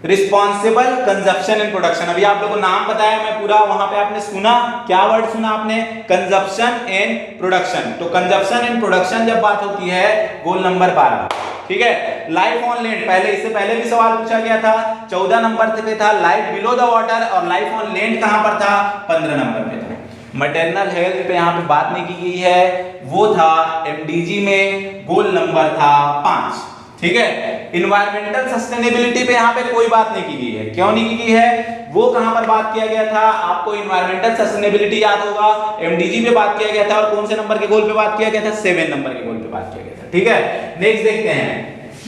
रिस्पांसिबल कंजप्शन एंड प्रोडक्शन। अभी आप लोगों को नाम बताया मैं पूरा, वहां पे आपने सुना, क्या वर्ड सुना आपने? Consumption and production. तो कंजप्शन एंड प्रोडक्शन जब बात होती है गोल नंबर 12। ठीक है, लाइफ ऑन लैंड, पहले इससे पहले भी सवाल पूछा गया था, 14 नंबर पे था लाइफ बिलो द वाटर, और लाइफ ऑन लैंड कहां पर था? 15 नंबर पे था। मैटरनल हेल्थ पे यहाँ पे बात नहीं की गई है, वो था एमडीजी में, गोल नंबर था 5। ठीक है, इन्वायरमेंटल सस्टेनेबिलिटी पे यहाँ पे कोई बात नहीं की गई है। क्यों नहीं की गई है? वो कहां पर बात किया गया था? आपको इन्वायरमेंटल सस्टेनेबिलिटी याद होगा, एमडीजी पे बात किया गया था, और कौन से नंबर के गोल पे बात किया गया था? 7 नंबर के गोल पे बात किया गया था। ठीक है, नेक्स्ट देखते हैं।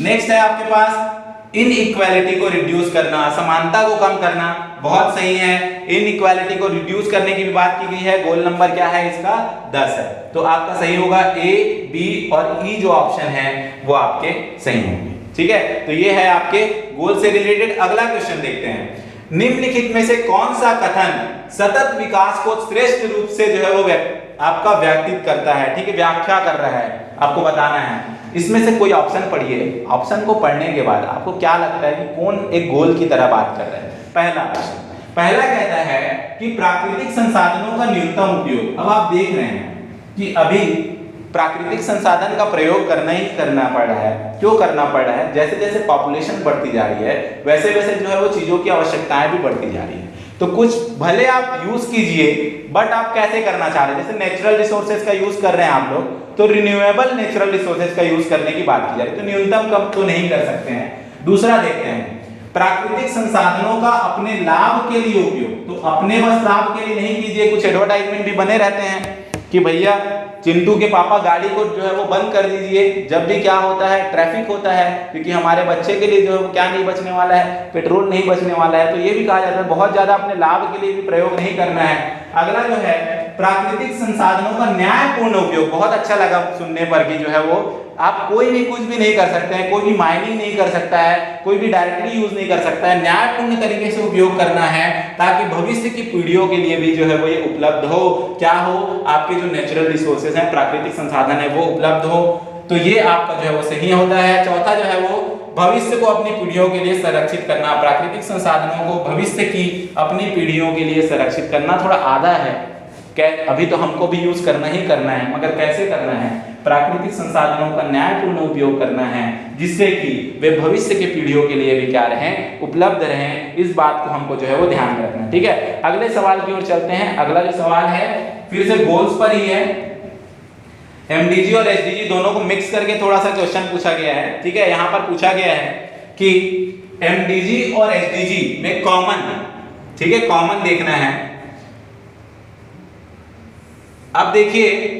नेक्स्ट है आपके पास इनइक्वालिटी को रिड्यूस करना, असमानता को कम करना, बहुत सही है। इनइक्वालिटी को रिड्यूस करने की भी बात की गई है, गोल नंबर क्या है इसका? 10 है। तो आपका सही होगा ए, बी और ई जो ऑप्शन है वो आपके सही होंगे। ठीक है, तो ये है आपके गोल से रिलेटेड। अगला क्वेश्चन देखते हैं। निम्नलिखित में से कौन सा कथन सतत विकास को श्रेष्ठ रूप से जो है वो आपका व्यक्तित करता है? ठीक है, व्याख्या कर रहा है, आपको बताना है। इसमें से कोई ऑप्शन पढ़िए, ऑप्शन को पढ़ने के बाद आपको क्या लगता है कि कौन एक गोल की तरह बात कर रहा है? पहला कहता है कि प्राकृतिक संसाधनों का न्यूनतम उपयोग। अब आप देख रहे हैं कि अभी प्राकृतिक संसाधन का प्रयोग करना ही करना पड़ रहा है। क्यों करना पड़ रहा है? जैसे जैसे पॉपुलेशन बढ़ती जा रही है वैसे वैसे जो है वो चीजों की आवश्यकताएं भी बढ़ती जा रही है। तो कुछ भले आप यूज कीजिए, बट आप कैसे करना चाह रहे हैं? जैसे नेचुरल रिसोर्सेज का यूज कर रहे हैं आप लोग, तो रिन्यूएबल नेचुरल रिसोर्सेज का यूज करने की बात की जा रही है, तो न्यूनतम कम तो नहीं कर सकते हैं। दूसरा देखते हैं, प्राकृतिक संसाधनों का अपने लाभ के लिए उपयोग। तो अपने बस लाभ के लिए नहीं कीजिए, कुछ एडवर्टाइजमेंट भी बने रहते हैं कि भैया चिंटू के पापा गाड़ी को जो है वो बंद कर दीजिए, जब भी क्या होता है ट्रैफिक होता है, क्योंकि हमारे बच्चे के लिए जो है क्या नहीं बचने वाला है, पेट्रोल नहीं बचने वाला है। तो ये भी कहा जाता है बहुत ज्यादा अपने लाभ के लिए भी प्रयोग नहीं करना है। अगला जो है प्राकृतिक संसाधनों का न्यायपूर्ण उपयोग। बहुत अच्छा लगा सुनने पर कि जो है वो आप कोई भी कुछ भी नहीं कर सकते हैं, कोई भी माइनिंग नहीं कर सकता है, कोई भी डायरेक्टली यूज नहीं कर सकता है, न्यायपूर्ण तरीके से उपयोग करना है ताकि भविष्य की पीढ़ियों के लिए भी जो है वो ये उपलब्ध हो। क्या हो, आपके जो नेचुरल रिसोर्सेज हैं, प्राकृतिक संसाधन है, वो उपलब्ध हो। तो ये आपका जो है वो सही होता है। चौथा जो है वो भविष्य को अपनी पीढ़ियों के लिए संरक्षित करना, प्राकृतिक संसाधनों को भविष्य की अपनी पीढ़ियों के लिए संरक्षित करना थोड़ा आधा है। अभी तो हमको भी यूज करना ही करना है, मगर कैसे करना है? प्राकृतिक संसाधनों का न्यायपूर्ण उपयोग करना है जिससे कि वे भविष्य के पीढ़ियों के लिए भी क्या रहें, उपलब्ध रहें। इस बात को हमको जो है वो ध्यान में रखना है। ठीक है, अगले सवाल की ओर चलते हैं। अगला जो सवाल है फिर से गोल्स पर ही है। एमडीजी और एसडीजी दोनों को मिक्स करके थोड़ा सा क्वेश्चन पूछा गया है। ठीक है, यहाँ पर पूछा गया है कि एमडीजी और एसडीजी में कॉमन, ठीक है, कॉमन देखना है। अब देखिए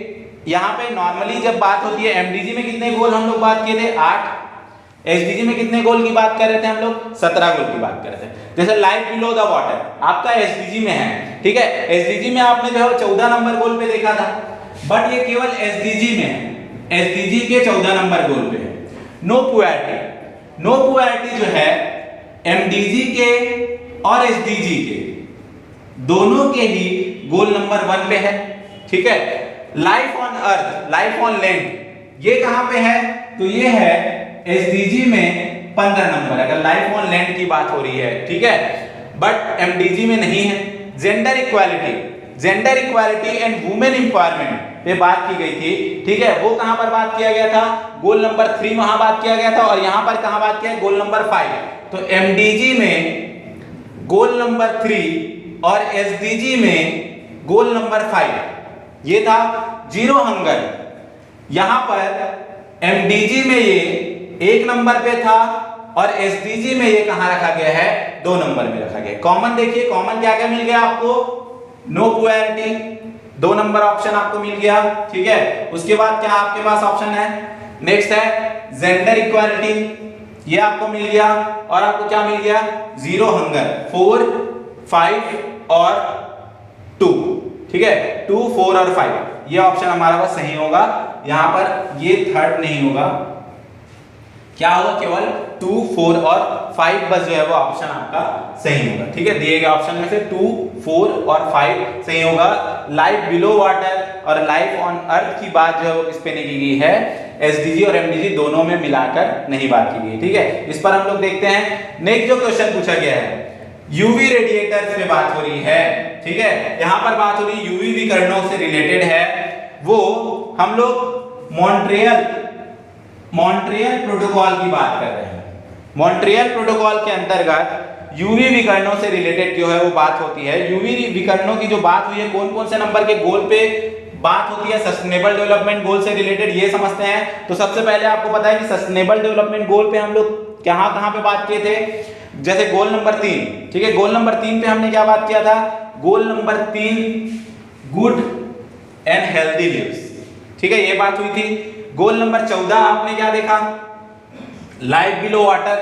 यहाँ पे नॉर्मली जब बात होती है, एमडीजी में कितने गोल हम लोग बात किए थे? 8। एसडीजी में कितने गोल की बात कर रहे थे हम लोग? 17 गोल की बात कर रहे थे। जैसे लाइफ बिलो द वाटर आपका एसडीजी में है, ठीक है, एसडीजी में आपने जो है 14 नंबर गोल पे देखा था, बट ये केवल एसडीजी में है, एसडीजी के 14 नंबर गोल पे है। नो पुअर्टी, नो पुअर्टी जो है एमडीजी के और एसडीजी के दोनों के ही गोल नंबर 1 पे है। ठीक है, life on earth, life on land ये कहां पे है? तो ये है एसडीजी में 15 नंबर, अगर लाइफ ऑन लैंड की बात हो रही है। ठीक है, बट एमडीजी में नहीं है। Gender equality, gender equality and women empowerment पे बात की गई थी। ठीक है, वो कहां पर बात किया गया था? गोल नंबर 3 वहां बात किया गया था, और यहां पर कहां बात किया है? Goal number 5। तो एमडीजी में गोल नंबर 3 और एसडीजी में गोल नंबर 5 ये था जीरो हंगर। यहां पर एमडीजी में ये 1 नंबर पे था और एसडीजी में ये कहां रखा गया है? 2 नंबर में रखा गया। कॉमन देखिए, कॉमन क्या क्या मिल गया आपको? नो पुअर्टी 2 नंबर ऑप्शन आपको मिल गया। ठीक है, उसके बाद क्या आपके पास ऑप्शन है? नेक्स्ट है जेंडर इक्वालिटी, ये आपको मिल गया, और आपको क्या मिल गया? जीरो हंगर 4, 5 और 2। ठीक है, 2, 4 और 5 ये ऑप्शन हमारा बस सही होगा। यहां पर ये थर्ड नहीं होगा, क्या होगा? केवल 2, 4 और 5 बस जो है वो ऑप्शन आपका सही होगा। ठीक है, दिए गए ऑप्शन में से 2, 4 और 5 सही होगा। लाइफ बिलो वाटर और लाइफ ऑन अर्थ की बात जो है वो किस पे नहीं की गई है? एसडीजी और एमडीजी दोनों में मिलाकर नहीं बात की गई। ठीक है, इस पर हम लोग देखते हैं। नेक्स्ट जो क्वेश्चन पूछा गया है, यूवी रेडिएटर्स पे बात हो रही है। ठीक है, यहां पर बात हो रही है यूवी विकिरणों से रिलेटेड है। वो हम लोग मॉन्ट्रियल प्रोटोकॉल की बात कर रहे हैं। मॉन्ट्रियल प्रोटोकॉल के अंतर्गत यूवी विकिरणों से रिलेटेड जो है वो बात होती है। यूवी विकिरणों की जो बात हुई है, कौन कौन से नंबर के गोल पे बात होती है? सस्टेनेबल डेवलपमेंट गोल से रिलेटेड, ये समझते हैं। तो सबसे पहले आपको पता है कि सस्टेनेबल डेवलपमेंट गोल पे हम लोग कहां पे बात किए थे? जैसे गोल नंबर 3, ठीक है, गोल नंबर 3 पे हमने क्या बात किया था? Goal number 3 good and healthy lives. ठीक है, ये बात हुई थी। गोल नंबर 14 आपने क्या देखा? Life below water.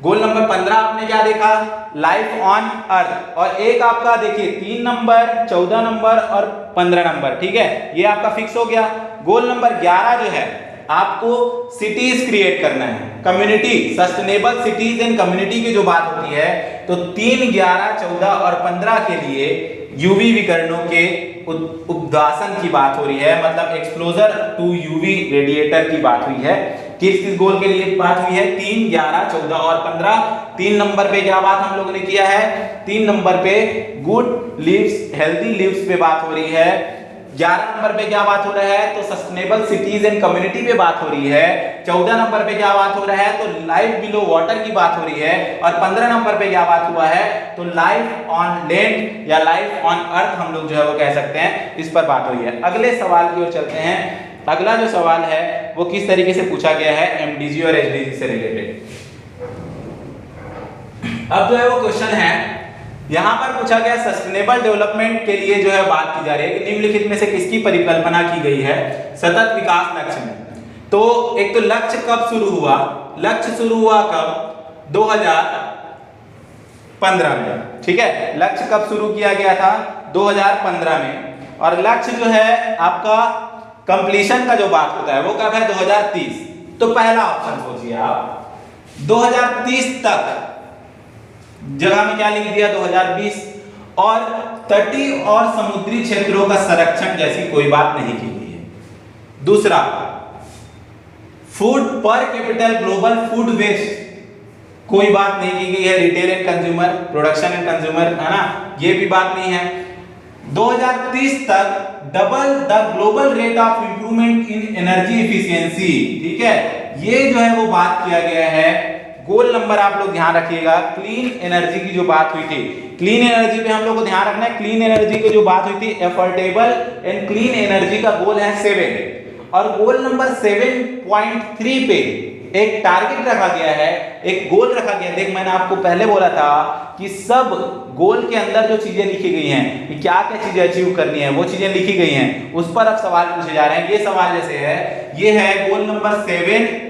Goal number 15 आपने क्या देखा? Life on earth. और एक आपका देखिए 3 नंबर, 14 नंबर और 15 नंबर। ठीक है, ये आपका फिक्स हो गया। गोल नंबर 11 जो है आपको सिटीज क्रिएट करना है, community, sustainable cities and community की जो बात होती है। तो 3, 11, 14 और 15 के लिए यूवी विकिरणों के उद्वासन की बात हो रही है, मतलब एक्सपोजर टू यूवी रेडिएटर की बात हुई है। किस गोल के लिए बात हुई है? 3, 11, 14 और 15। 3 नंबर पे क्या बात हम लोगों ने किया है? 3 नंबर पे गुड लिव्स, हेल्दी लिव्स पे बात हो रही है। 11 नंबर पे क्या बात हो रहा है? तो सस्टेनेबल सिटीज एंड कम्युनिटी पे बात हो रही है। 14 नंबर पे क्या बात हो रहा है? तो लाइफ बिलो वाटर की बात हो रही है। और 15 नंबर पे क्या बात हुआ है? तो लाइफ ऑन लैंड या लाइफ ऑन अर्थ हम लोग जो है वो कह सकते हैं, इस पर बात हुई है। अगले सवाल की ओर चलते हैं। अगला जो सवाल है वो किस तरीके से पूछा गया है? एमडीजी और एसडीजी से रिलेटेड। अब जो है वो क्वेश्चन है, यहां पर पूछा गया सस्टेनेबल डेवलपमेंट के लिए जो है बात की जा रही है कि निम्नलिखित में से किसकी परिकल्पना की गई है सतत विकास लक्ष्य में। तो एक तो लक्ष्य कब शुरू हुआ? लक्ष्य शुरू हुआ कब? 2015 में। ठीक है, लक्ष्य कब शुरू किया गया था? 2015 में। और लक्ष्य जो है आपका कंप्लीशन का जो बात होता है वो कब है 2030। तो पहला ऑप्शन सोचिए आप 2030 तक, जगह में क्या लिख दिया 2020, और तटीय और समुद्री क्षेत्रों का संरक्षण जैसी कोई बात नहीं की गई है। दूसरा, फूड पर कैपिटल ग्लोबल फूड वेस्ट कोई बात नहीं की गई है। Retail and consumer, production and consumer, है ना, ये भी बात नहीं है। 2030 तक double the global rate of improvement in energy efficiency, ठीक है, ये जो है वो बात किया गया है। गोल नंबर आप लोग ध्यान रखिएगा, क्लीन एनर्जी की जो बात हुई थी, क्लीन एनर्जी पे हम लोग को ध्यान रखना है। क्लीन एनर्जी की जो बात हुई थी, एफोर्डेबल एंड क्लीन एनर्जी का गोल है 7, और गोल नंबर 7.3 पे एक टारगेट रखा गया है, एक गोल रखा गया है। देख मैंने आपको पहले बोला था कि सब गोल के अंदर जो चीजें लिखी गई हैं कि क्या क्या चीजें अचीव करनी है, वो चीजें लिखी गई हैं, उस पर अब सवाल पूछे जा रहे हैं। ये सवाल जैसे है, ये है गोल नंबर 7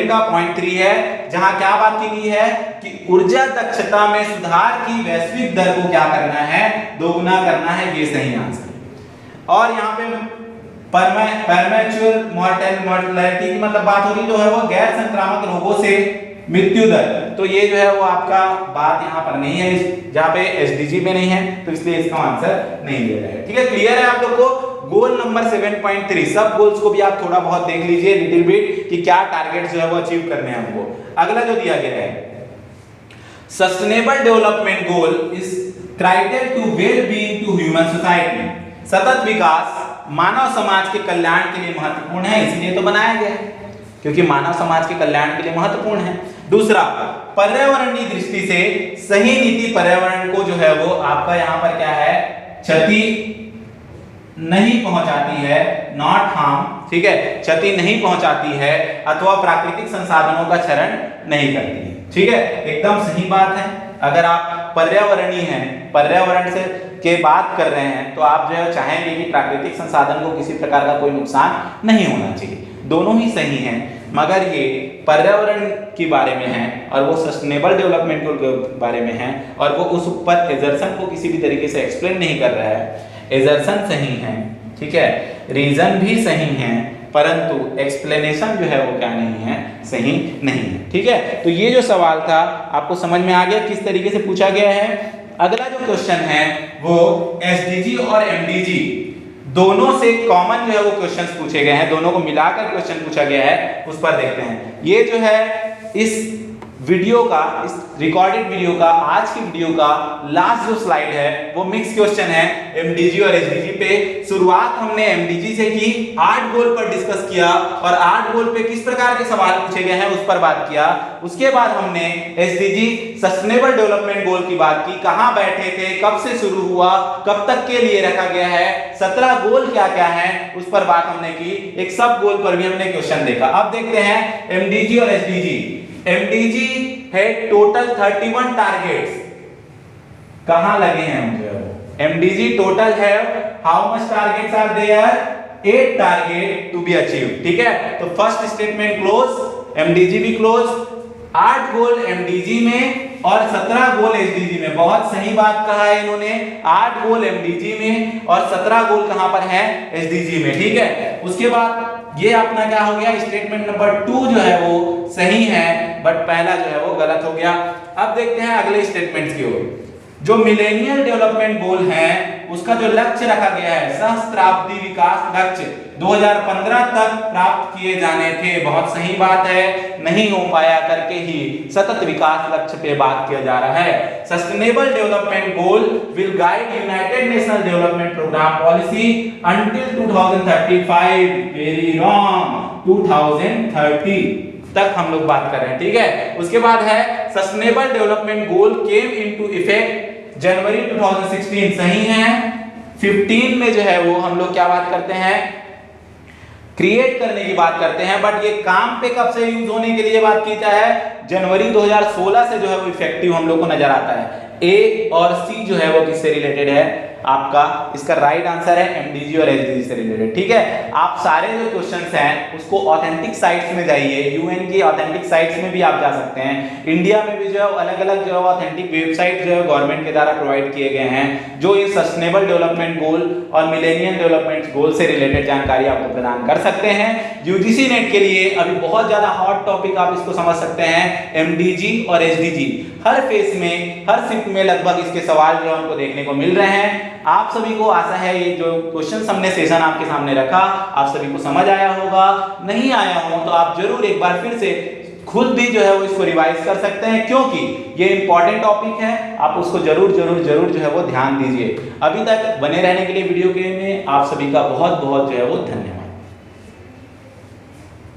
का 0.3 है, जहां क्या बात की गई है कि ऊर्जा दक्षता में सुधार की वैश्विक दर को क्या करना है, दोगुना करना है। ये सही आंसर है। और यहाँ पे परमैच्योर मोर्टेलिटी की मतलब बात हो रही जो है वो गैर संक्रामक रोगों से मृत्यु दर, तो ये जो है वो आपका बात यहाँ पर नहीं है, जहाँ पे एसडीजी में नहीं है, तो इसलिए इसका आंसर नहीं दे रहा है। ठीक है, क्लियर है आप लोग को। गोल नंबर 7.3, सब गोल्स को भी आप थोड़ा बहुत देख लीजिए लिटिल बिट कि क्या टारगेट जो है वो अचीव करने हैं हमको। अगला जो दिया गया है, sustainable development goal is criteria to well being to human society. सतत विकास मानव समाज के कल्याण के लिए महत्वपूर्ण है, इसलिए तो बनाया गया है, क्योंकि मानव समाज के कल्याण के लिए महत्वपूर्ण है। दूसरा, पर्यावरणीय दृष्टि से सही नीति पर्यावरण को जो है वो आपका यहाँ पर क्या है, क्षति नहीं पहुंचाती है, नॉट हार्म, ठीक है, क्षति नहीं पहुंचाती है, अथवा प्राकृतिक संसाधनों का क्षरण नहीं करती है। ठीक है, एकदम सही बात है। अगर आप पर्यावरणीय हैं, पर्यावरण से के बात कर रहे हैं, तो आप जो है चाहेंगे कि प्राकृतिक संसाधन को किसी प्रकार का कोई नुकसान नहीं होना चाहिए। दोनों ही सही हैं, मगर ये पर्यावरण के बारे में है और वो सस्टेनेबल डेवलपमेंट के बारे में है, और वो उस ऊपर एजर्सन को किसी भी तरीके से एक्सप्लेन नहीं कर रहा है। एजर्सन सही है, ठीक है, रीजन भी सही है, परंतु एक्सप्लेनेशन जो है वो क्या नहीं है, सही नहीं है। ठीक है, तो ये जो सवाल था आपको समझ में आ गया किस तरीके से पूछा गया है। अगला जो क्वेश्चन है वो एसडीजी और एमडीजी दोनों से कॉमन जो है वो क्वेश्चंस पूछे गए हैं, दोनों को मिलाकर क्वेश्चन पूछा गया है, उस पर देखते हैं। ये जो है इस वीडियो का, इस रिकॉर्डेड वीडियो का, आज की वीडियो का लास्ट जो स्लाइड है वो मिक्स क्वेश्चन है एमडीजी और एसडीजी पे। शुरुआत हमने एमडीजी से की, 8 गोल पर डिस्कस किया और 8 गोल पे किस प्रकार के सवाल पूछे गए हैं उस पर बात किया। उसके बाद हमने एसडीजी सस्टेनेबल डेवलपमेंट गोल की बात की, कहां बैठे थे, कब से शुरू हुआ, कब तक के लिए रखा गया है, 17 गोल क्या क्या है, उस पर बात हमने की। एक सब गोल पर भी हमने क्वेश्चन देखा। अब देखते हैं एमडीजी और एसडीजी। एमडीजी है टोटल 31 टारगेट्स, कहां लगे हैं मुझे, एमडीजी टोटल है how much targets are there, 8 target to be achieve. ठीक है, तो फर्स्ट स्टेटमेंट क्लोज, एमडीजी भी क्लोज, 8 गोल एमडीजी में और 17 गोल एसडीजी में। बहुत सही बात कहा है इन्होंने, 8 गोल एमडीजी में और 17 गोल कहां पर है, एसडीजी में। ठीक है, उसके बाद ये अपना क्या हो गया, स्टेटमेंट नंबर 2 जो है वो सही है, बट पहला जो है वो गलत हो गया। अब देखते हैं अगले स्टेटमेंट्स की ओर। जो मिलेनियल डेवलपमेंट गोल है उसका जो लक्ष्य रखा गया है, सहस्त्राब्दी विकास लक्ष्य 2015 तक प्राप्त किए जाने थे। बहुत सही बात है, नहीं हो पाया करके ही सतत विकास लक्ष्य पे बात किया जा रहा है। Sustainable development goal will guide United Nations development programme policy until 2035। Very wrong, 2030 तक हम लोग बात कर रहे हैं। ठीक है, उसके बाद है sustainable development goal came into effect January 2016। सही है, 15 में जो है वो हम लोग क्या बात करते हैं, क्रिएट करने की बात करते हैं, बट ये काम पे कब से यूज होने के लिए बात की जाए, जनवरी 2016 से जो है वो इफेक्टिव हम लोग को नजर आता है। ए और सी जो है वो किससे रिलेटेड है, आपका इसका राइट आंसर है एमडीजी और एसडीजी से रिलेटेड। ठीक है, आप सारे जो क्वेश्चंस हैं उसको ऑथेंटिक साइट्स में जाइए, यूएन की ऑथेंटिक साइट्स में भी आप जा सकते हैं। इंडिया में भी जो है अलग अलग जो है ऑथेंटिक वेबसाइट जो है गवर्नमेंट के द्वारा प्रोवाइड किए गए हैं, जो ये सस्टेनेबल डेवलपमेंट गोल और मिलेनियम डेवलपमेंट गोल से रिलेटेड जानकारी आपको प्रदान कर सकते हैं। यूजीसी नेट के लिए अभी बहुत ज्यादा हॉट टॉपिक आप इसको समझ सकते हैं, एमडीजी और एसडीजी। हर फेस में, हर शिफ्ट में लगभग इसके सवाल जो हमको देखने को मिल रहे हैं। आप सभी को आशा है ये जो क्वेश्चन हमने सेशन आपके सामने रखा आप सभी को समझ आया होगा। नहीं आया हो तो आप जरूर एक बार फिर से खुद भी जो है वो इसको रिवाइज कर सकते हैं, क्योंकि ये इंपॉर्टेंट टॉपिक है। आप उसको जरूर जो है वो ध्यान दीजिए। अभी तक बने रहने के लिए वीडियो के में आप सभी का बहुत बहुत जो है वो धन्यवाद।